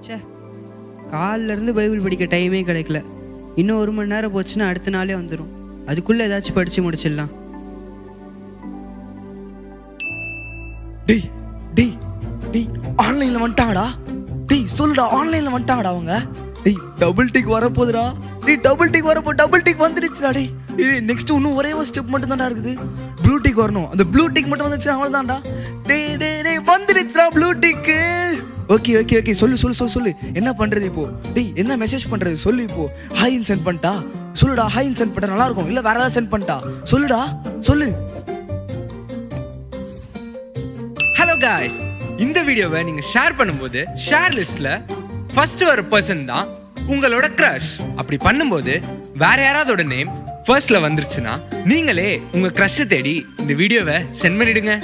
சே, காலில் இருந்து பைபிள் படிக்க டைமே கிடைக்கல. இன்னும் 1 மணி நேரம் போச்சுன்னா அடுத்த நாளே வந்துடும். அதுக்குள்ளே ஏதாச்சும் படித்து முடிச்சிடலாம். டேய் டேய் டேய், ஆன்லைனில் வந்துட்டாங்கடா. டேய் சொல்லுடா, ஆன்லைனில் வந்துட்டாங்கடா அவங்க. டேய் டபுள் டிக் வரப்போகுதுடா. டேய் டபுள் டிக் வரப்போ, டபுள் டிக் வந்துடுச்சுடா. டேய் நெக்ஸ்ட் இன்னும் ஒரே ஒரு ஸ்டெப் மட்டும் தான்டா இருக்குது. ப்ளூ டிக் வரணும். அந்த ப்ளூ டிக் மட்டும் வந்துச்சு, அவ்வளோதான்டா. டேய் டேய் டேய் வந்துடுச்சுடா ப்ளூ டிக்கு. ஓகே ஓகே ஓகே, சொல்லு சொல்லு சொல்லு சொல்லு. என்ன பண்ணுறது இப்போ? டேய் என்ன மெசேஜ் பண்ணுறது சொல்லு இப்போ. ஹாய்ன்னு சென்ட் பண்ணிட்டா சொல்லுடா. ஹாய்ன்னு சென்ட் பண்ணிட்டா நல்லா இருக்கும். இல்லை வேற ஏதாவது சென்ட் பண்ணிட்டா சொல்லுடா சொல்லு. ஹலோ காய்ஸ், இந்த வீடியோவை நீங்க ஷேர் பண்ணும்போது ஷேர் லிஸ்ட்ல ஃபர்ஸ்ட் வர பர்சன் தான் உங்களோட க்ரஷ். அப்படி பண்ணும்போது வேற யாராவதோட நேம் ஃபர்ஸ்ட்ல வந்துருச்சுன்னா நீங்களே உங்க க்ரஷ்ஷை தேடி இந்த வீடியோவை சென்ட் பண்ணிடுங்க.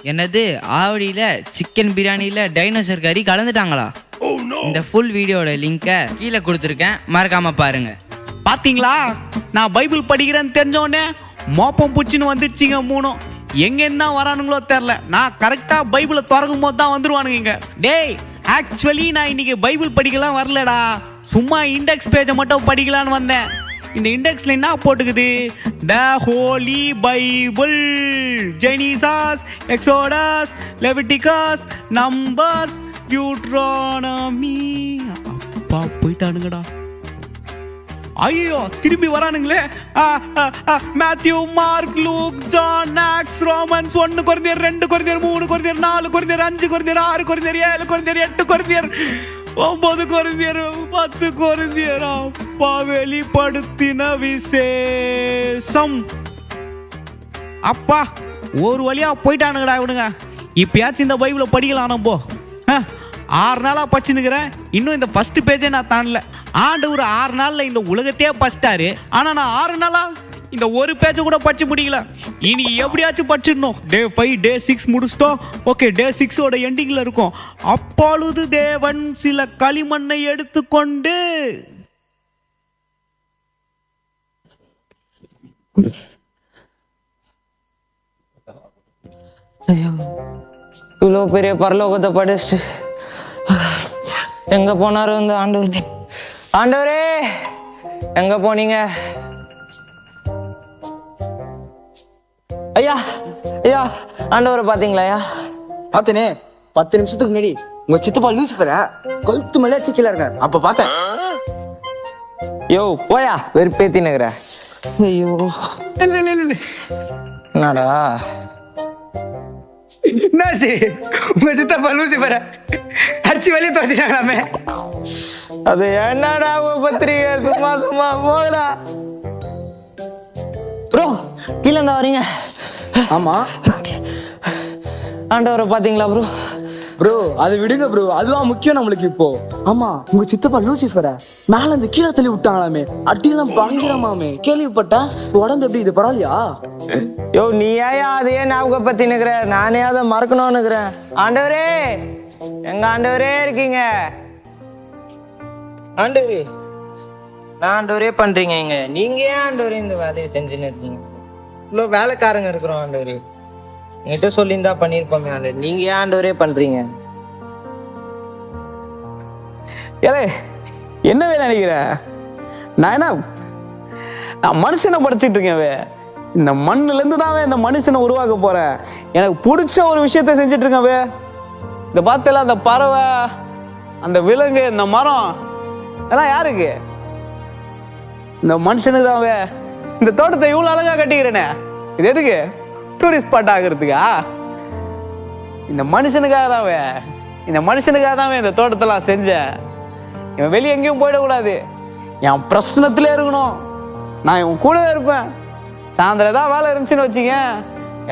என்னது, ஆவடியில சிக்கன் பிரியாணியில டைனோசர் கறி கலந்துட்டாங்களா? இந்த ஃபுல் வீடியோட லிங்கை கீழே கொடுத்துருக்கேன், மறக்காம பாருங்க. பாத்தீங்களா, நான் பைபிள் படிக்கிறேன்னு தெரிஞ்சோடனே மோப்பம் பூச்சின்னு வந்துடுச்சிங்க மூணும். எங்க என்ன வரானுங்களோ தெரில. நான் கரெக்டா பைபிளை திறக்கும் போது தான் வந்துருவானுங்க. டேய் ஆக்சுவலி நான் இன்னைக்கு பைபிள் படிக்கலாம் வரலடா, சும்மா இண்டெக்ஸ் பேஜை மட்டும் படிக்கலான்னு வந்தேன். இந்த இண்டெக்ஸ்ல என்ன போட்டுக்குது? The holy Bible, Genesis, Exodus, Leviticus, Numbers, Deuteronomy. அப்பா போயிட்டானுங்கடா. ஐயோ திரும்பி வரானுங்களே. Matthew, Mark, Luke, John, Acts, Romans, 1 கொரிந்தியர், 2 கொரிந்தியர், 3 கொரிந்தியர், 4 கொரிந்தியர், 5 கொரிந்தியர், 6 கொரிந்தியர், 7 கொரிந்தியர், 8 கொரிந்தியர், 9 கொரிந்தியர், 10 கொரிந்தியர். அப்பா வெளிப்படுத்தின விசேஷம். அப்பா ஒரு வழியா போயிட்டானுங்கடா இவனுங்க. இப்பயாச்சும் இந்த பைபிளை படிக்கலாம். நம்ம 6 நாளா படிச்சுன்னுக்கிறேன், இன்னும் இந்த ஃபர்ஸ்ட் பேஜே நான் தாண்டல. ஆண்டவர் 6 நாள்ல இந்த உலகத்தையே படிச்சிட்டாரு. ஆனா நான் 6 நாளா இந்த ஒரு பேஜை கூட படிச்சு முடியல. இனி எப்படியாச்சும் படிச்சிடணும். டே 5 டே 6 முடிச்சிட்டோம். ஓகே, டே 6ஓட எண்டிங்ல இருக்கும். அப்பொழுது தேவன் சில களிமண்ணை எடுத்துக்கொண்டு இவ்வளோ பெரிய பரலோகத்தை படிச்சுட்டு எங்க போனாரு இந்த ஆண்டவர்? ஆண்டவரே எங்க போனீங்க? ஐயா ஐயா, ஆண்டவரை பாத்தீங்களா? ஐயா பார்த்தனே, 10 நிமிஷத்துக்கு முன்னாடி உங்க சித்தப்பா லூசிஃபர கழுத்து மேலே சிக்கல இருக்கார். அப்ப பார்த்தேன். யோ போயா, வெறுப்பேத்தினுக்குற. ஐயோ என்னடா என்னாச்சு? உங்க சித்தப்பா லூசிஃபர அடிச்சு வெளியே துரத்திட்டாங்களாமே. அது என்னடா பத்திரிக்கை? சும்மா சும்மா போடா ப்ரோ. கீழே இருந்தா வரீங்க? ஆமா. ஆண்டவரை பாத்தீங்களா ப்ரோ? ப்ரோ அதை விடுங்க ப்ரோ, அதுதான் முக்கியம் நம்மளுக்கு இப்போ. ஆமா, உங்க சித்தப்பா லூசிஃபர மேல இருந்து கீழே தள்ளி விட்டாங்களாமே. அட்டிலாம் பயங்கரமாமே கேள்விப்பட்டா. உடம்பு எப்படி இது, பரவாயில்லையா? யோ நீ ஏயா அதையே ஞாபகப்படுத்தி நிக்கிற? நானே அதை மறக்கணும்னு இருக்கிறேன். ஆண்டவரே எங்க ஆண்டவரே இருக்கீங்க? ஆண்டவரே நான் ஆண்டவரே பண்றீங்க இங்க. நீங்க ஏன் ஆண்டவரே இந்த வேலையை செஞ்சுன்னு இருக்கீங்க? இவ்வளோ வேலைக்காரங்க இருக்கிறோம் ஆண்டவரே. என்கிட்ட சொல்லியிருந்தா பண்ணியிருப்போமே ஆண்டவர். நீங்க ஏன் ஆண்டவரே பண்றீங்க? ஏலே என்னவே நினைக்கிற? நான் மனுஷனை படிச்சுட்டு இருக்கேன். இந்த மண்ணுல இருந்து தான் இந்த மனுஷனை உருவாக்க போறேன். எனக்கு பிடிச்ச ஒரு விஷயத்த செஞ்சுட்டு இருக்கேன். இந்த பார்த்தல அந்த பறவை, அந்த விலங்கு, இந்த மரம் எல்லாம் யாருக்கு? இந்த மனுஷனுக்கு தான். இந்த தோட்டத்தை இவ்வளவு அழகா கட்டிக்கிறேனே, இது எதுக்கு? டூரிஸ்ட் ஸ்பாட் ஆகிறதுக்கா? இந்த மனுஷனுக்காக தான். இந்த மனுஷனுக்காக தான் இந்த தோட்டத்தெல்லாம் செஞ்சேன். இவன் வெளியே எங்கேயும் போயிடக்கூடாது. என் பிரச்சனத்திலே இருக்கணும். நான் இவன் கூடவே இருப்பேன். சாயந்தரம் ஏதாவது வேலை இருந்துச்சுன்னு வச்சுக்க,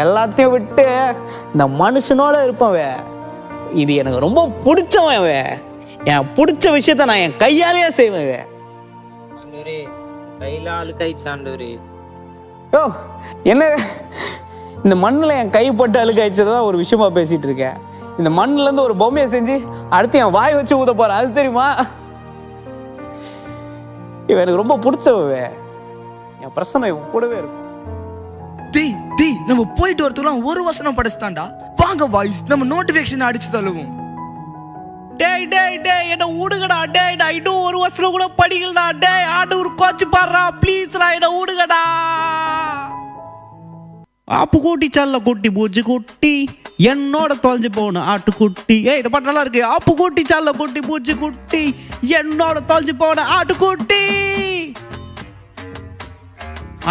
எல்லாத்தையும் விட்டு இந்த மனுஷனோட இருப்பவன். இது எனக்கு ரொம்ப பிடிச்சவன். என் பிடிச்ச விஷயத்த நான் என் கையாலேயே செய்வேன். கையில அழுக்காயிடுச்சு ஆண்டவரே. ஓ என்ன, இந்த மண்ணில் என் கைப்பட்டு அழுக்காயிச்சதா ஒரு விஷயமா பேசிட்டு இருக்கேன். இந்த மண்ணுல இருந்து ஒரு பொம்மையை செஞ்சு அடுத்து என் வாய் வச்சு ஊத போறேன். அது தெரியுமா? இவன் எனக்கு ரொம்ப பிடிச்சவ. என் பிரச்சனை இவன் கூடவே இருக்கும். நம்ம போயிட்டு வரதுக்குலாம் ஒரு வசனம் படிச்சுட்டான்டா. வாங்க பாய்ஸ், நம்ம நோட்டிபிகேஷன் அடிச்சு தள்ளுவோம். டேய் டேய் டேய் என்ன விடுங்கடா. டேய் நான் இன்னும் ஒரு வருஷம் கூட படிக்கலடா. டேய் ஆண்டவர் கோச்சு பாடுறா ப்ளீஸ்டா, என்ன விடுங்கடா. ஆப்புக்குட்டி சல்ல குட்டி பூச்சி குட்டி என்னோட தொலைஞ்சு போகணும் ஆட்டுக்குட்டி. இதை பாட்டு நல்லா இருக்கு. ஆப்புக்குட்டி சல்ல குட்டி பூச்சி குட்டி என்னோட தொலைஞ்சு போகணும் ஆட்டுக்குட்டி.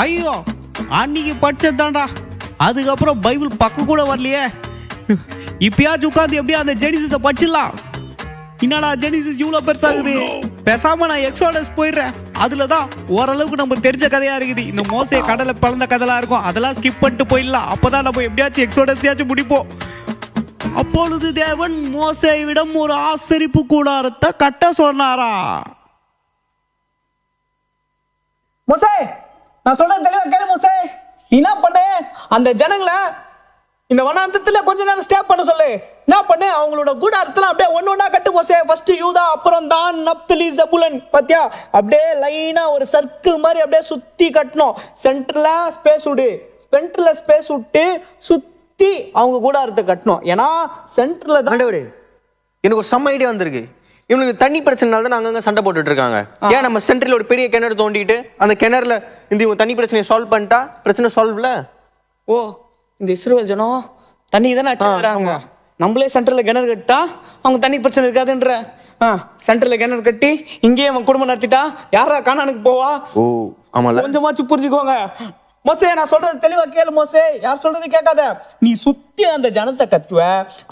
ஐயோ அன்னைக்கு படிச்சதான்டா, அதுக்கப்புறம் பைபிள் பக்கம் கூட வரலையே. இப்பயாச்சும் உட்காந்து எப்படியா அந்த ஜெனிசிஸை படிச்சிடலாம். என்னடா ஜெனிசிஸ் இவ்வளோ பெருசாகுது, பேசாம நான் எக்ஸோடஸ் போயிடுறேன். அதுல தான் ஓரளவுக்கு நம்ம தெரிஞ்ச கதையா இருக்குது. இந்த மோசே கடலை பிளந்த கதைலாம் இருக்கும், அதெல்லாம் ஸ்கிப் பண்ணிட்டு போயிடலாம். அப்பதான் நம்ம எப்படியாச்சும் எக்ஸோடஸையாச்சும் முடிப்போம். அப்பொழுது தேவன் மோசேவிடம் ஒரு ஆசரிப்பு கூடாரத்தை கட்ட சொன்னாரா. மோசே நான் சொல்றது தெளிவா கேளு மோசே. நீ என்ன பண்ணு, அந்த ஜனங்களை இந்த வனாந்தத்துல கொஞ்ச நேரம் ஸ்டே பண்ண சொல்லு. என்ன பண்ணு, அவங்களோட கூடாரத்துல அப்படியே ஒண்ணு ஒண்ணா கட்டு மோசே. ஃபர்ஸ்ட் யூதா, அப்புறம் தான், நப்தலி, ஜபுலன். பாத்தியா, அப்படியே லைனா ஒரு சர்க்கிள் மாதிரி அப்படியே சுத்தி கட்டணும். சென்டர்ல ஸ்பேஸ் விடு, சென்டர்ல ஸ்பேஸ் விட்டு சுத்தி அவங்க கூடாரத்தை கட்டணும். ஏன்னா சென்டர்ல தான். ஆண்டவரே, எனக்கு ஒரு செம்ம ஐடியா வந்திருக்கு. இவனுக்கு தண்ணி பிரச்சனைனால தான் அங்கங்க சண்டை போட்டுட்டு இருக்காங்க. ஏன் நம்ம சென்டர்ல ஒரு பெரிய கிணறு தோண்டிட்டு அந்த கிணறுல இந்த இவங்க தண்ணி பிரச்சனையை சால்வ் பண்ணிட்டா பிரச்சனை சால்வ்ல. ஓ, இந்த இஸ்ரவேல் ஜனம் தண்ணி தானே அடிச்சுக்கிறாங்க. நம்மளே சென்டர்ல கிணறு கட்டா அவங்க தண்ணி பிரச்சனை இருக்காதுன்ற. சென்டர்ல கிணறு கட்டி இங்கேயே அவன் குடும்பம் நடத்திட்டா யாரா கானானுக்கு போவா? ஓ ஆமால, கொஞ்சமாச்சும் புரிஞ்சுக்கோங்க. மோசே நான் சொல்றது தெளிவா கேளு மோசே, யார் சொல்றது கேட்காத. நீ சுத்தி அந்த ஜனத்தை கட்டுவ,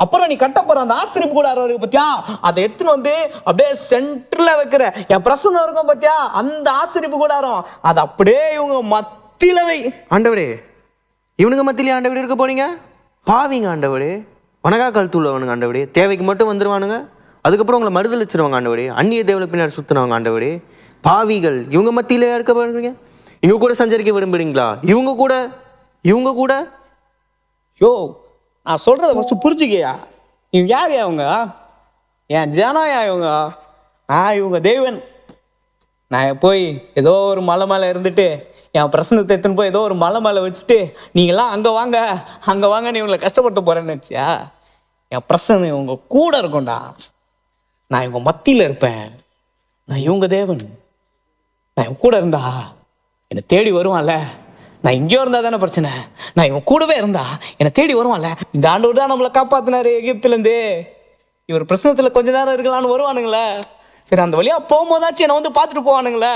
அப்புறம் நீ கட்ட போற அந்த ஆசிரிப்பு கூடாரம் இருக்கு பத்தியா, அதை எடுத்துன்னு வந்து அப்படியே சென்டர்ல வைக்கிற. என் பிரசன்னம் இருக்கும் பத்தியா, அந்த ஆசிரிப்பு கூடாரம் அதை அப்படியே இவங்க மத்தியில வை. ஆண்டவரே, இவனுங்க மத்தியிலே ஆண்டவரே இருக்க போனீங்க? பாவிங்க ஆண்டவரே, வனகா கழுத்துள்ளவனுங்க ஆண்டவரே. தேவைக்கு மட்டும் வந்துருவானுங்க, அதுக்கப்புறம் உங்களை மறுதளிச்சிருவாங்க ஆண்டவரே. அந்நிய தேவலை பின்னாடி சுத்தினவங்க ஆண்டவரே. பாவிகள் இவங்க மத்தியிலே இருக்க போறீங்க. இவங்க கூட சஞ்சரிக்க விரும்புறீங்களா? இவங்க கூட யோ, நான் சொல்றத ஃபர்ஸ்ட் புரிஞ்சுக்கியா. இவங்க யார் அவங்க? என் ஜனயா இவங்க. இவங்க தேவன். நான் போய் ஏதோ ஒரு மலை மேலே இருந்துட்டு என் பிரசனத்தை எடுத்துன்னு போய் ஏதோ ஒரு மலை மேலே வச்சுட்டு நீங்களாம் அங்கே வாங்க நீ இவங்களை கஷ்டப்படுத்த போறேன்னு நினச்சியா? என் பிரசனம் இவங்க கூட இருக்கும்டா. நான் இவங்க மத்தியில் இருப்பேன். நான் இவங்க தேவன். நான் இவங்க கூட இருந்தா என்னை தேடி வருவான்ல. நான் இங்கேயோ இருந்தா தானே பிரச்சனை, நான் இவன் கூடவே இருந்தா என்னை தேடி வருவான்ல. இந்த ஆண்டவர் தான் நம்மளை காப்பாத்தினாரு எகிப்துலேருந்து. இவர் பிரச்சனத்தில் கொஞ்ச நேரம் இருக்கலான்னு வருவானுங்களே. சரி, அந்த வழியா போகும்போதாச்சும் என்னை வந்து பார்த்துட்டு போவானுங்களே.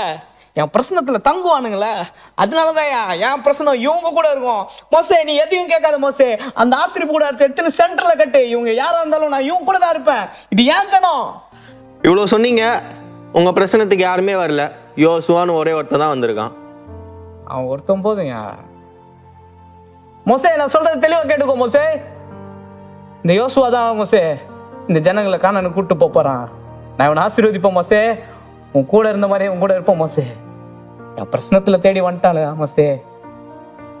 என் பிரச்சனத்தில் தங்குவானுங்களே. அதனாலதான் என் பிரச்சனை இவங்க கூட இருக்கும். மோசே நீ எதையும் கேட்காத மோசே. அந்த ஆசிரியப்பு கூட எடுத்துன்னு சென்டர்ல கட்டு. இவங்க யாரா இருந்தாலும் நான் இவங்க கூட தான் இருப்பேன். இது ஏன் ஜனம்? இவ்வளோ சொன்னீங்க, உங்க பிரச்சனத்துக்கு யாருமே வரல. யோசுவான்னு ஒரே ஒருத்தன் தான் வந்திருக்கான். அவன் ஒருத்தன் போதுங்க. மோசே நான் சொல்றது தெளிவா கேட்டுக்கோ மோசே. இந்த யோசுவா தான் மோசே இந்த ஜனங்களை கானானுக்கு கூப்பிட்டு போறான். நான் இவனை ஆசீர்வதிப்பேன் மோசே. உன் கூட இருந்த மாதிரி உன் கூட இருப்போம் மோசே. என் பிரச்சனத்துல தேடி வந்துட்டானு மோசே.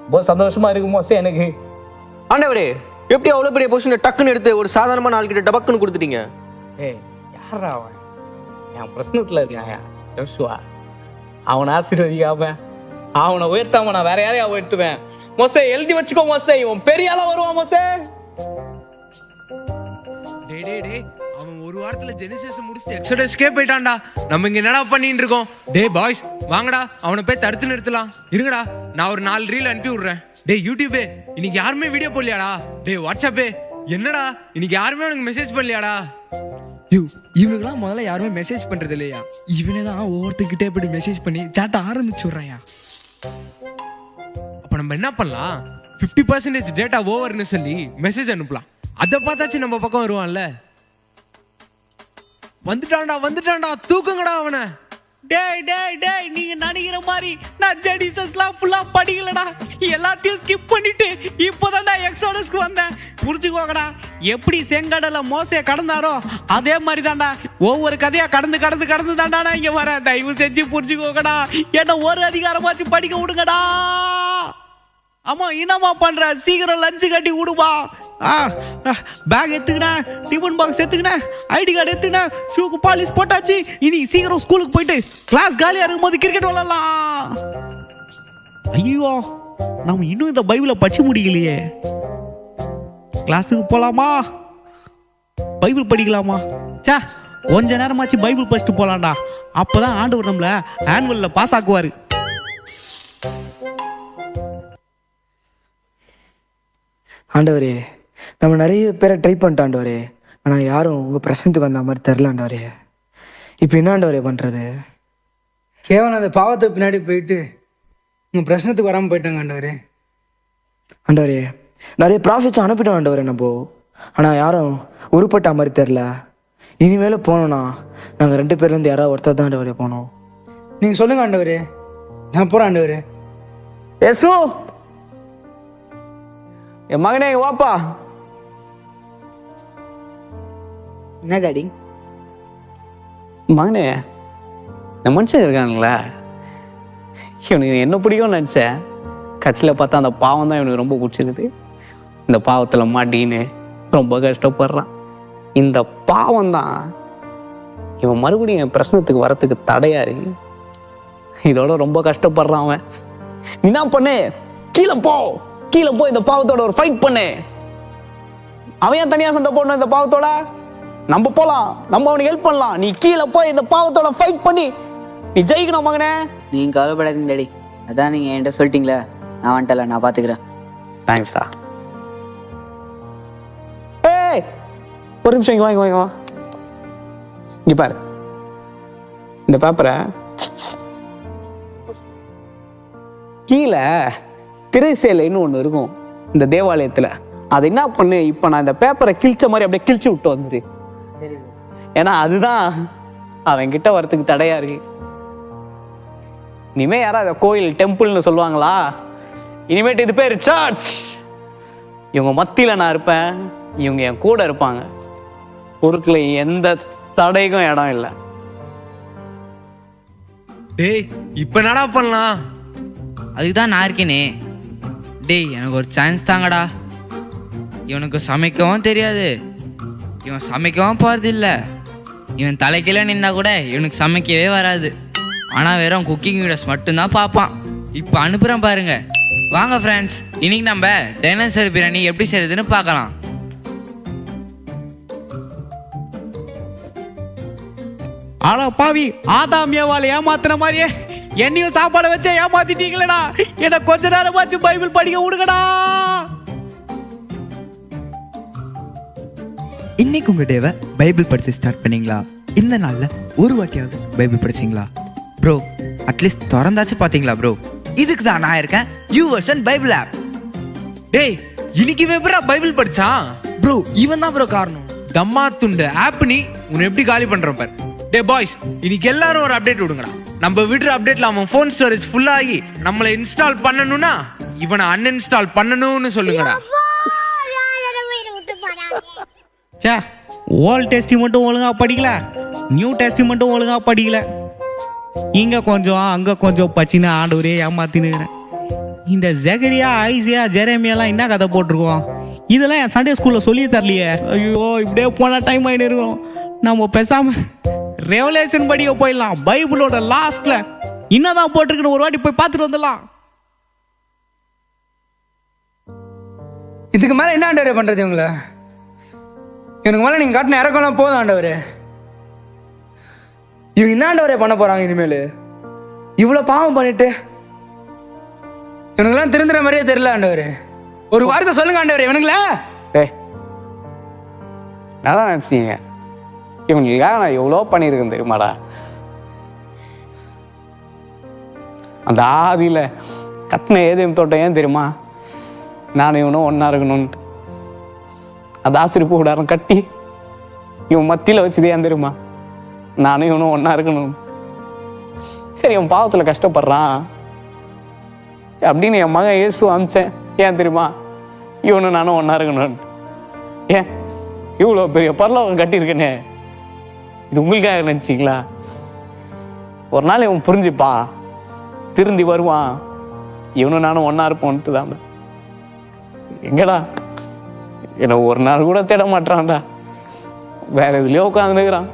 ரொம்ப சந்தோஷமா இருக்கு மோசே எனக்கு. ஆண்டவரே, எப்படி அவ்வளோ பெரிய பொசிஷனை டக்குன்னு எடுத்து ஒரு சாதாரணமான ஆள்கிட்ட டபக்குன்னு கொடுத்துட்டீங்க? ஏய், யாரா அவன்? என் பிரச்சனத்துல இருக்கான் யோசுவா. அவனை ஆசீர்வதிக்காம அவனை உயர்த்தாம நான் வேற யாரையும் உயர்த்துவேன் மோசே. எழுதி வச்சுக்கோ மோசே, இவன் பெரிய ஆளா வருவான் மோசே. டே அவன் ஒரு வாரத்துல ஜெனிசிஸ் முடிச்சுட்டு எக்ஸோடஸ்க்கே போயிட்டான்டா. நம்ம இங்க என்னடா பண்ணிட்டு இருக்கோம்? டே பாய்ஸ், வாங்கடா அவனை போய் தடுத்து நிறுத்தலாம். இருங்கடா, நான் ஒரு 4 ரீல் அனுப்பி விடுறேன். டே யூடியூபே, இன்னைக்கு யாருமே வீடியோ போடலையாடா? டே வாட்ஸ்அப்பே, என்னடா இன்னைக்கு யாருமே உனக்கு மெசேஜ் பண்ணலையாடா? இவனுக்குலாம் முதல்ல யாருமே மெசேஜ் பண்றது இல்லையா? இவனே தான் ஒவ்வொருத்தர்கிட்டே இப்படி மெசேஜ் பண்ணி சாட்ட ஆரம்பிச்சுடுறாயா. அப்ப நம்ம என்ன பண்ணலாம்? 50% டேட்டா ஓவர்னு சொல்லி மெசேஜ் அனுப்பலாம். அதை பார்த்தாச்சு நம்ம பக்கம் வருவான்ல. வந்துட்டான்டா, தூக்குங்கடா அவனை. டேய் டேய் டேய், நீங்க நினைக்கிற மாதிரி நான் ஜெனிசஸ்லாம் ஃபுல்லா படிக்கலடா. எல்லாத்தையும் ஸ்கிப் பண்ணிட்டு இப்போதான் நான் எக்ஸோடஸ்க்கு வந்தேன். புரிஞ்சுக்கோங்கடா, எப்படி செங்கடலை மோசே கடந்தாரோ அதே மாதிரி தான்டா ஒவ்வொரு கதையா கடந்து தான்டா நான் இங்க வரேன். தயவு செஞ்சு புரிஞ்சுக்கோங்கடா, என்ன ஒரு அதிகாரமாச்சும் படிக்க விடுங்கடா. ஆமா, என்னம்மா பண்ற? சீக்கிரம் லஞ்சு கட்டி விடுமா. பேக் எடுத்துக்கினேன், டிஃபன் பாக்ஸ் எடுத்துக்கினேன், ஐடி கார்டு எடுத்துக்கினேன், ஷூக்கு பாலிஷ் போட்டாச்சு. இனி சீக்கிரம் ஸ்கூலுக்கு போயிட்டு கிளாஸ் காலியா இருக்கும்போது கிரிக்கெட் விளையாடலாம். ஐயோ, நம்ம இன்னும் இந்த பைபிளை படிச்சு முடிக்கலையே. கிளாஸுக்கு போலாமா? பைபிள் படிக்கலாமா? சா கொஞ்ச நேரமாச்சு பைபிள் படிச்சுட்டு போலாம்டா. அப்பதான் ஆண்டவர் நம்மள ஆனுவல்ல பாஸ் ஆக்குவாரு. ஆண்டவரே, நம்ம நிறைய பேரை ட்ரை பண்ணிட்டோம் ஆண்டவரே. ஆனால் யாரும் உங்கள் பிரச்சனத்துக்கு வந்த மாதிரி தெரில ஆண்டவரே. இப்போ என்ன ஆண்டவரே பண்ணுறது? கேவலம் அந்த பாவத்தை பின்னாடி போயிட்டு உங்கள் பிரச்சனத்துக்கு வராமல் போயிட்டாங்க ஆண்டவரே. ஆண்டவரே, நிறைய ப்ராஃபிட்ஸ் அனுப்பிட்டோம் ஆண்டவரே நம்ம. ஆனால் யாரும் உருப்பட்ட மாதிரி தெரில. இனிமேல் போனோன்னா நாங்கள் 2 பேர்லேருந்து யாராவது ஒருத்தர் தான் ஆண்டவரே போனோம். நீங்கள் சொல்லுங்கள் ஆண்டவரே, நான் போகிறேன் ஆண்டவரே. ஏசு, என் மகனே வாப்பா. என்ன டாடி? மகனே, இந்த மனுஷன் இருக்கானுங்களா, இவனுக்கு என்ன பிடிக்கும்னு நினச்சேன். கட்சியில் பார்த்தா அந்த பாவம் தான் இவனுக்கு ரொம்ப பிடிச்சிருக்குது. இந்த பாவத்தில் மாட்டின்னு ரொம்ப கஷ்டப்படுறான். இந்த பாவம் தான் இவன் மறுபடியும் என் பிரச்சனத்துக்கு வரத்துக்கு தடையா இருக்கு. இதோட ரொம்ப கஷ்டப்படுறான் அவன். நீ என்ன பண்ணு, கீழே போ, கீழே போய் இந்த பாவத்தோட ஒரு ஃபைட் பண்ணு. அவன் ஏன் தனியா சண்டை போடணும் இந்த பாவத்தோட? நம்ம போலாம், நம்ம அவனுக்கு ஹெல்ப் பண்ணலாம். நீ கீழே போய் இந்த பாவத்தோட ஃபைட் பண்ணி நீ ஜெயிக்கணும் மகனே. நீங்க கவலைப்படாதீங்க டாடி, அதான் நீங்க என்கிட்ட சொல்லிட்டீங்களே, நான் வந்துட்டல, நான் பாத்துக்கிறேன். தேங்க்ஸ்டா. ஏய், ஒரு நிமிஷம் இங்க வாங்க வாங்க வா. இங்க பாரு, இந்த பேப்பரை கீழே திரைசேலைன்னு ஒன்று இருக்கும் இந்த தேவாலயத்தில். அது என்ன பண்ணு, இப்போ நான் இந்த பேப்பரை கிழிச்ச மாதிரி அப்படியே கிழிச்சு விட்டு வந்துரு. ஏன்னா அதுதான் அவன் கிட்ட வரத்துக்கு தடையா இருக்கு. இனிமே யாராவது கோயில் டெம்பிள்னு சொல்லுவாங்களா? இனிமேட்டு இது பேர் சர்ச். இவங்க மத்தியில் நான் இருப்பேன், இவங்க என் கூட இருப்பாங்க. பொருட்களை எந்த தடைக்கும் இடம் இல்லை. டேய் இப்போ என்னடா பண்ணலாம்? அதுதான் நான் இருக்கேனே. டேய் எனக்கு ஒரு சான்ஸ் தாங்கடா. இவனுக்கு சமைக்கவும் தெரியாது, இவன் சமைக்கவும் போகிறதில்ல. இவன் தலைக்கீழ நின்னா கூட இவனுக்கு சமைக்கவே வராது. ஆனால் வெறும் குக்கிங் வீடியோஸ் மட்டும்தான் பார்ப்பான். இப்போ அனுப்புகிறேன் பாருங்க. வாங்க ஃப்ரெண்ட்ஸ், இன்னைக்கு நம்ம டைனோசர் பிரியாணி எப்படி செய்யறதுன்னு பார்க்கலாம். ஆனா பாவி, ஆதாம் ஏவாளை ஏமாத்துன மாதிரியே என்னையும் சாப்பாடை வச்சே ஏமாத்திட்டீங்களடா. என்ன கொஞ்ச நேரமாச்சும் பைபிள் படிக்க விடுங்கடா. இன்னைக்கு உங்க டேவை பைபிள் படிச்சு ஸ்டார்ட் பண்ணீங்களா? இந்த நாள்ல ஒரு வாட்டியாவது பைபிள் படிச்சீங்களா? ப்ரோ, அட்லீஸ்ட் திறந்தாச்சும் பாத்தீங்களா ப்ரோ? இதுக்கு தான் நான் இருக்கேன் யூவர்ஷன் பைபிள் ஆப். டேய் இன்னைக்கு எப்படா பைபிள் படிச்சான்? ப்ரோ, இவன் தான் ப்ரோ காரணம். தம்மா துண்டு ஆப் நீ உன்னை எப்படி காலி பண்றோம் பாரு. டே பாய்ஸ், இன்னைக்கு எல்லாரும் ஒரு அப்டேட் விடுங்கடா. நம்ம விடுற அப்டேட்ல அவன் ஃபோன் ஸ்டோரேஜ் ஃபுல் ஆகி நம்மளை இன்ஸ்டால் பண்ணணும்னா இவனை அன்இன்ஸ்டால் பண்ணணும்னு சொல்லுங்கடா. சே, ஓல்ட் டெஸ்டிமெண்ட்டும் ஒழுங்கா படிக்கல, நியூ டெஸ்டிமெண்ட்டும் ஒழுங்கா படிக்கல. இங்க கொஞ்சம் அங்க கொஞ்சம் பச்சின்னு ஆண்டவரே ஏமாத்தினுக்கிறேன். இந்த ஜெகரியா, ஐசியா, ஜெரேமியாலாம் என்ன கதை போட்டிருக்கோம்? இதெல்லாம் என் சண்டே ஸ்கூல்ல சொல்லி தரலையே. ஐயோ, இப்படியே போன டைம் ஆயின்னு இருக்கும். நம்ம பேசாம ரெவலேஷன் படிக்க போயிடலாம். பைபிளோட லாஸ்ட்ல என்னதான் போட்டிருக்குன்னு ஒரு வாட்டி போய் பார்த்துட்டு வந்துடலாம். இதுக்கு மேலே என்ன ஆண்டவரே பண்ணுறது இவங்கள? எனக்கு மேலே நீங்கள் காட்டின இறக்கம்லாம் போதும் ஆண்டவரே. இவங்க என்ன ஆண்டவரே பண்ண போகிறாங்க இனிமேல்? இவ்வளோ பாவம் பண்ணிட்டு இவனுங்கெல்லாம் திருந்துற மாதிரியே தெரியல ஆண்டவரே. ஒரு வார்த்தை சொல்லுங்க ஆண்டவரே இவனுங்களே. ஏய், நான் தான் நினச்சிங்க இவங்களுக்காக நான் எவ்வளோ பண்ணியிருக்கேன் தெரியுமாடா? அந்த ஆதியில் கட்டின ஏதேம் தோட்டம் ஏன் தெரியுமா? நானும் இவனும் ஒன்றா இருக்கணும்ன்ட்டு அந்த ஆசிரியப்பு கூடாரம் கட்டி இவன் மத்தியில் வச்சது ஏன் தெரியுமா? நானும் இவனும் ஒன்றா இருக்கணும். சரி, இவன் பாவத்தில் கஷ்டப்படுறான் அப்படின்னு என் மகன் இயேசு அமிச்சேன். ஏன் தெரியுமா? இவனும் நானும் ஒன்றா இருக்கணும். ஏன் இவ்வளோ பெரிய பரலோகம் கட்டியிருக்கேனே, இது உங்களுக்காக நினச்சிங்களா? ஒரு நாள் இவன் புரிஞ்சுப்பா, திருந்தி வருவான், இவனும் நானும் ஒன்றா இருப்போன்ட்டு தான். எங்கடா என்னை ஒரு நாள் கூட தேட மாட்டான்டா, வேற எதுலயோ உட்காந்துக்கிறான்.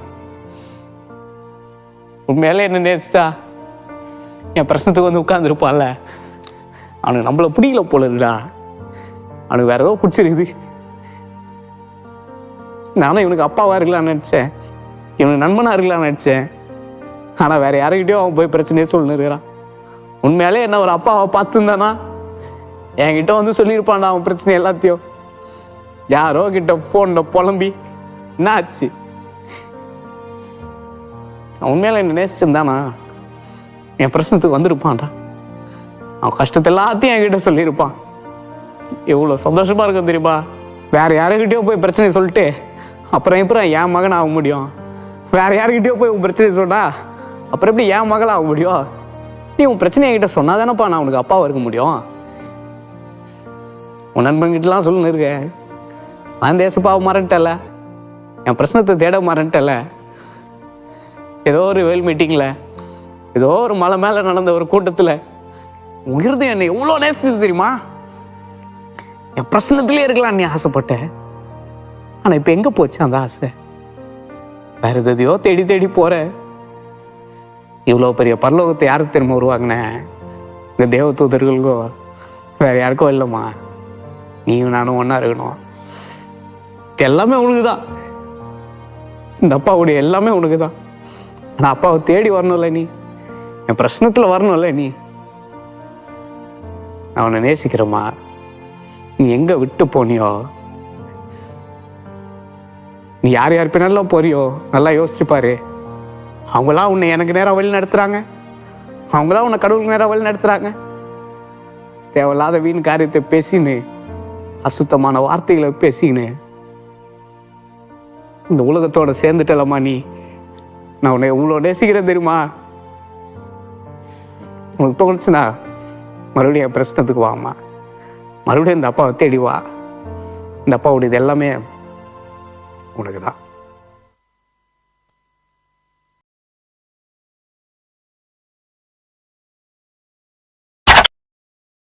உண்மையில என்ன நேசிச்சா என் பிரச்சனத்துக்கு வந்து உட்காந்துருப்பான்ல, அவனுக்கு நம்மள பிடிக்கல போல இருக்குடா. அவனுக்கு வேற ஏதோ பிடிச்சிருக்குது. நானும் இவனுக்கு அப்பாவா இருக்கலாம்னு நினைச்சேன். இவனுக்கு நண்பனாக இருக்கலாம்னு நினச்சேன். ஆனால் வேற யாருக்கிட்டையும் அவன் போய் பிரச்சனையே சொல்லின்னு இருக்கிறான். உண்மையாலே என்ன ஒரு அப்பாவை பார்த்துருந்தானா என்கிட்ட வந்து சொல்லியிருப்பான்டா அவன் பிரச்சனை எல்லாத்தையும். யாரோ கிட்ட ஃபோனில் புலம்பி என்ன ஆச்சு, உண்மையில என்ன நேசிச்சிருந்தானா என் பிரச்சனத்துக்கு வந்திருப்பான்டா. அவன் கஷ்டத்தை எல்லாத்தையும் என்கிட்ட சொல்லியிருப்பான். எவ்வளோ சந்தோஷமா இருக்கும் தெரியுமா? வேற யாருக்கிட்டயோ போய் பிரச்சனை சொல்லிட்டு அப்புறம் எப்படி என் மகன் ஆக முடியும்? வேற யாருக்கிட்டயோ போய் உன் பிரச்சனை சொன்னா அப்புறம் எப்படி என் மகள் ஆக முடியும்? நீ உன் பிரச்சனை என்கிட்ட சொன்னாதானப்பா நான் உனக்கு அப்பாவை இருக்க முடியும். உன் நண்பன்கிட்டலாம் சொல்லுன்னு இருக்கேன், நான் தேசப்பாவை மறந்துட்டல, என் பிரச்சனத்தை தேட மறந்துட்டல. ஏதோ ஒரு வேல் மீட்டிங்கில் ஏதோ ஒரு மலை மேலே நடந்த ஒரு கூட்டத்தில் உயிர்ந்து என்னை எவ்வளோ நேசிச்சு தெரியுமா? என் பிரச்சனத்திலே இருக்கலாம் நீ ஆசைப்பட்ட. ஆனால் இப்போ எங்கே போச்சு அந்த ஆசை? வேற எதையோ தேடி தேடி போற. இவ்வளோ பெரிய பரலோகத்தை யாருக்கு திரும்ப உருவாங்கினேன்? இந்த தேவ தூதர்களுக்கோ வேற யாருக்கோ இல்லைம்மா. நீயும் நானும் ஒன்றா இருக்கணும். எல்லாமே உனக்கு தான். இந்த அப்பாவுடைய எல்லாமே உனக்கு தான். ஆனால் அப்பாவை தேடி வரணும்ல நீ, என் பிரச்சனத்தில் வரணும்ல நீ. நான் உன்னை நேசிக்கிறேம்மா. நீ எங்கே விட்டு போனியோ, நீ யார் யார் பின்னாலும் போறியோ நல்லா யோசிச்சு பாரு. அவங்களாம் உன்னை எனக்கு நேரம் வழி நடத்துகிறாங்க, அவங்களாம் உன்னை கடவுளுக்கு நேரம் வழி நடத்துகிறாங்க. தேவையில்லாத வீண் காரியத்தை பேசின்னு, அசுத்தமான வார்த்தைகளை பேசின்னு இந்த உலகத்தோட சேர்ந்துட்டலம்மா நீ. நான் உன்னை இவ்வளோ நேசிக்கிறேன் தெரியுமா? உனக்கு தோணுச்சுன்னா மறுபடியும் என் பிரச்சனத்துக்கு வாம்மா. மறுபடியும் இந்த அப்பாவை தேடி வா. இந்த அப்பாவுடையது எல்லாமே உனக்கு தான்.